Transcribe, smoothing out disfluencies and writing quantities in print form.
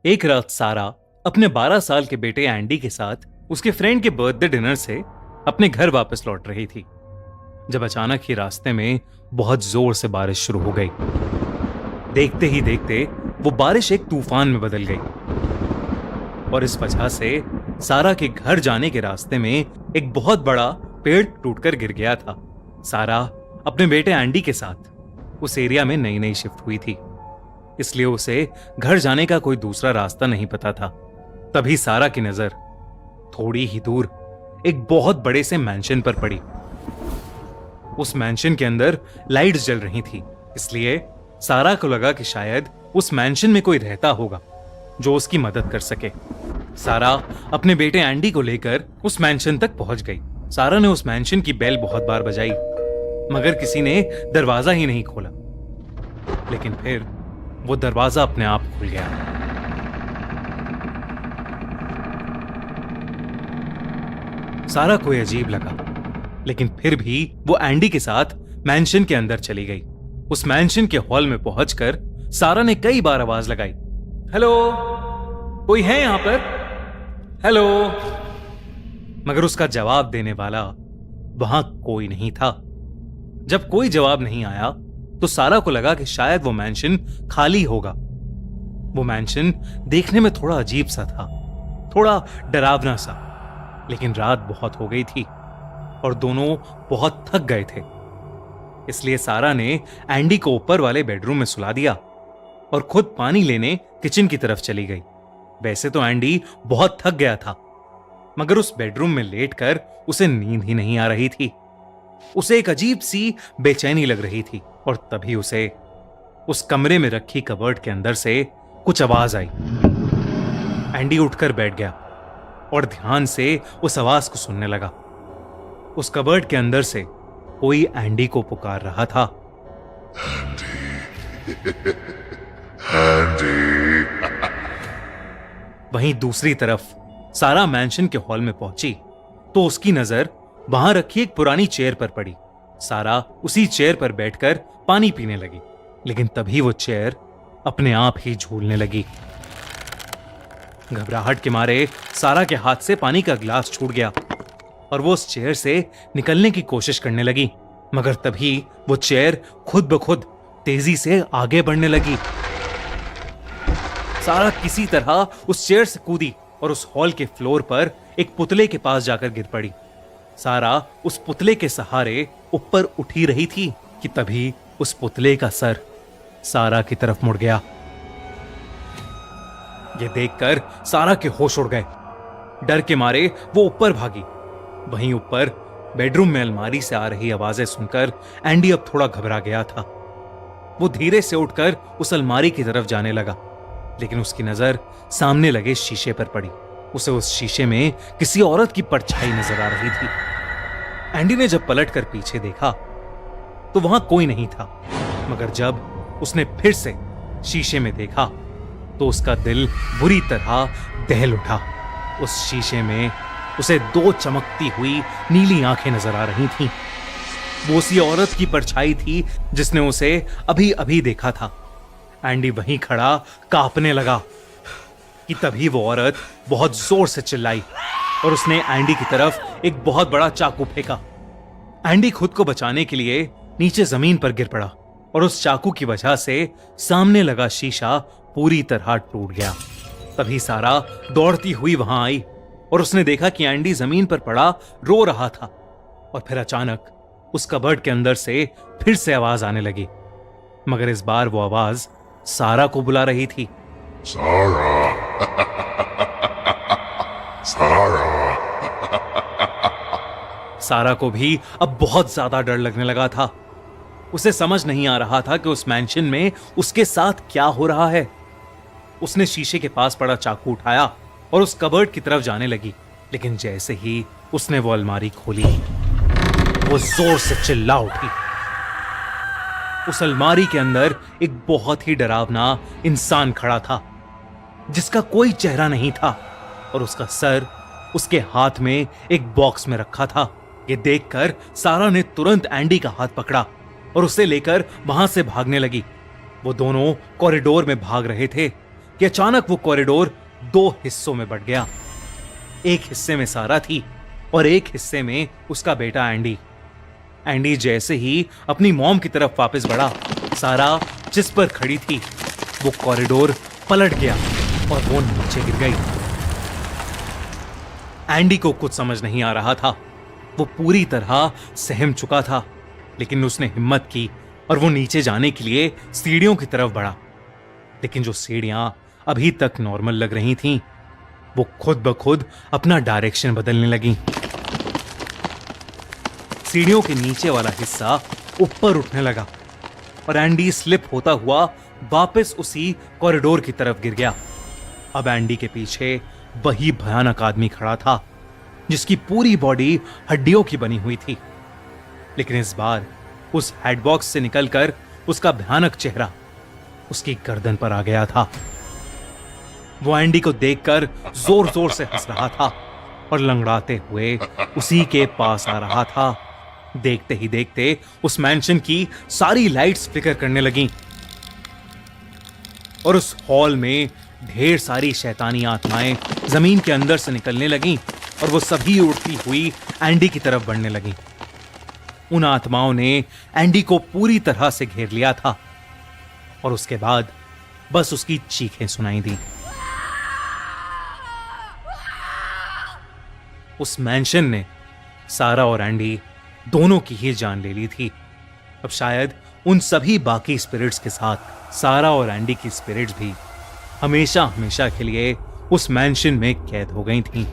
एक रात सारा अपने 12 साल के बेटे एंडी के साथ उसके फ्रेंड के बर्थडे डिनर से अपने घर वापस लौट रही थी, जब अचानक ही रास्ते में बहुत जोर से बारिश शुरू हो गई। देखते ही देखते वो बारिश एक तूफान में बदल गई और इस वजह से सारा के घर जाने के रास्ते में एक बहुत बड़ा पेड़ टूटकर गिर गया था। सारा अपने बेटे एंडी के साथ उस एरिया में नई नई शिफ्ट हुई थी, इसलिए उसे घर जाने का कोई दूसरा रास्ता नहीं पता था। तभी सारा की नजर थोड़ी ही दूर एक बहुत बड़े से मैंशन पर पड़ी। उस मैंशन के अंदर लाइट्स जल रही थी, इसलिए सारा को लगा कि शायद उस मैंशन में कोई रहता होगा जो उसकी मदद कर सके। सारा अपने बेटे एंडी को लेकर उस मैंशन तक पहुंच गई। सारा ने उस मैंशन की बेल बहुत बार बजाई, मगर किसी ने दरवाजा ही नहीं खोला। लेकिन फिर वो दरवाजा अपने आप खुल गया। सारा को अजीब लगा, लेकिन फिर भी वो एंडी के साथ मैंशन के अंदर चली गई। उस मैंशन के हॉल में पहुंचकर सारा ने कई बार आवाज लगाई, हेलो, कोई है यहां पर? हेलो। मगर उसका जवाब देने वाला वहां कोई नहीं था। जब कोई जवाब नहीं आया तो सारा को लगा कि शायद वो मैंशन खाली होगा। वो मैंशन देखने में थोड़ा अजीब सा था, थोड़ा डरावना सा, लेकिन रात बहुत हो गई थी और दोनों बहुत थक गए थे। इसलिए सारा ने एंडी को ऊपर वाले बेडरूम में सुला दिया और खुद पानी लेने किचन की तरफ चली गई। वैसे तो एंडी बहुत थक गया था, मगर उस बेडरूम में लेटकर उसे नींद ही नहीं आ रही थी। उसे एक अजीब सी बेचैनी लग रही थी और तभी उसे उस कमरे में रखी कबर्ड के अंदर से कुछ आवाज आई। एंडी उठकर बैठ गया और ध्यान से उस आवाज को सुनने लगा। उस कबर्ड के अंदर से कोई एंडी को पुकार रहा था। एंडी। वहीं दूसरी तरफ सारा मैंशन के हॉल में पहुंची तो उसकी नजर वहां रखी एक पुरानी चेयर पर पड़ी। सारा उसी चेयर पर बैठकर पानी पीने लगी, लेकिन तभी वो चेयर अपने आप ही झूलने लगी। घबराहट के मारे सारा के हाथ से पानी का गिलास छूट गया और वो उस चेयर से निकलने की कोशिश करने लगी, मगर तभी वो चेयर खुद ब खुद तेजी से आगे बढ़ने लगी। सारा किसी तरह उस चेयर से कूदी और उस हॉल के फ्लोर पर एक पुतले के पास जाकर गिर पड़ी। सारा उस पुतले के सहारे ऊपर उठी रही थी कि तभी उस पुतले का सर सारा की तरफ मुड़ गया। यह देखकर सारा के होश उड़ गए। डर के मारे वो ऊपर भागी। वहीं ऊपर बेडरूम में अलमारी से आ रही आवाजें सुनकर एंडी अब थोड़ा घबरा गया था। वो धीरे से उठकर उस अलमारी की तरफ जाने लगा, लेकिन उसकी नजर सामने लगे शीशे पर पड़ी। उसे उस शीशे में किसी औरत की परछाई नजर आ रही थी। एंडी ने जब पलटकर पीछे देखा तो वहां कोई नहीं था, मगर जब उसने फिर से शीशे में देखा तो उसका दिल बुरी तरह दहल उठा। उस शीशे में उसे दो चमकती हुई नीली आंखें नजर आ रही थीं। वो उसी औरत की परछाई थी जिसने उसे अभी अभी देखा था। एंडी वहीं खड़ा कांपने लगा कि तभी वो औरत बहुत जोर से चिल्लाई और उसने एंडी की तरफ एक बहुत बड़ा चाकू फेंका। एंडी खुद को बचाने के लिए नीचे जमीन पर गिर पड़ा और उस चाकू की वजह से सामने लगा शीशा पूरी तरह टूट गया। तभी सारा दौड़ती हुई वहां आई और उसने देखा कि एंडी जमीन पर पड़ा रो रहा था। और फिर अचानक उस कबर्ड के अंदर से फिर से आवाज आने लगी, मगर इस बार वो आवाज सारा को बुला रही थी। सारा। सारा। सारा को भी अब बहुत ज्यादा डर लगने लगा था। उसे समझ नहीं आ रहा था कि उस मैंशन में उसके साथ क्या हो रहा है। उसने शीशे के पास पड़ा चाकू उठाया और उस कबर्ड की तरफ जाने लगी, लेकिन जैसे ही उसने वो अलमारी खोली वो जोर से चिल्ला उठी। उस अलमारी के अंदर एक बहुत ही डरावना इंसान खड़ा था, जिसका कोई चेहरा नहीं था और उसका सर उसके हाथ में एक बॉक्स में रखा था। ये देखकर सारा ने तुरंत एंडी का हाथ पकड़ा और उसे लेकर वहां से भागने लगी। वो दोनों कॉरिडोर में भाग रहे थे, कि अचानक वो कॉरिडोर दो हिस्सों में बंट गया। एक हिस्से में सारा थी और एक हिस्से में उसका बेटा एंडी। एंडी जैसे ही अपनी मॉम की तरफ वापस बढ़ा, सारा जिस पर खड़ी थी वो कॉरिडोर पलट गया और वो नीचे गिर गई। एंडी को कुछ समझ नहीं आ रहा था। वो पूरी तरह सहम चुका था, लेकिन उसने हिम्मत की और वो नीचे जाने के लिए सीढ़ियों की तरफ बढ़ा। लेकिन जो सीढ़ियां अभी तक नॉर्मल लग रही थीं, वो खुद ब खुद अपना डायरेक्शन बदलने लगी। सीढ़ियों के नीचे वाला हिस्सा ऊपर उठने लगा और एंडी स्लिप होता हुआ वापस उसी कॉरिडोर की तरफ गिर गया। अब एंडी के पीछे वही भयानक आदमी खड़ा था, जिसकी पूरी बॉडी हड्डियों की बनी हुई थी। लेकिन इस बार उस हेडबॉक्स से निकलकर उसका भयानक चेहरा उसकी गर्दन पर आ गया था। वो एंडी को देखकर जोर जोर से हंस रहा था और लंगड़ाते हुए उसी के पास आ रहा था। देखते ही देखते उस मैंशन की सारी लाइट्स फ्लिकर करने लगीं और उस हॉल में ढेर सारी शैतानी आत्माएं जमीन के अंदर से निकलने लगीं और वो सभी उड़ती हुई एंडी की तरफ बढ़ने लगीं। उन आत्माओं ने एंडी को पूरी तरह से घेर लिया था और उसके बाद बस उसकी चीखें सुनाई दी। उस मैंशन ने सारा और एंडी दोनों की ही जान ले ली थी। अब शायद उन सभी बाकी स्पिरिट्स के साथ सारा और एंडी की स्पिरिट्स भी हमेशा हमेशा के लिए उस मैंशन में कैद हो गई थीं।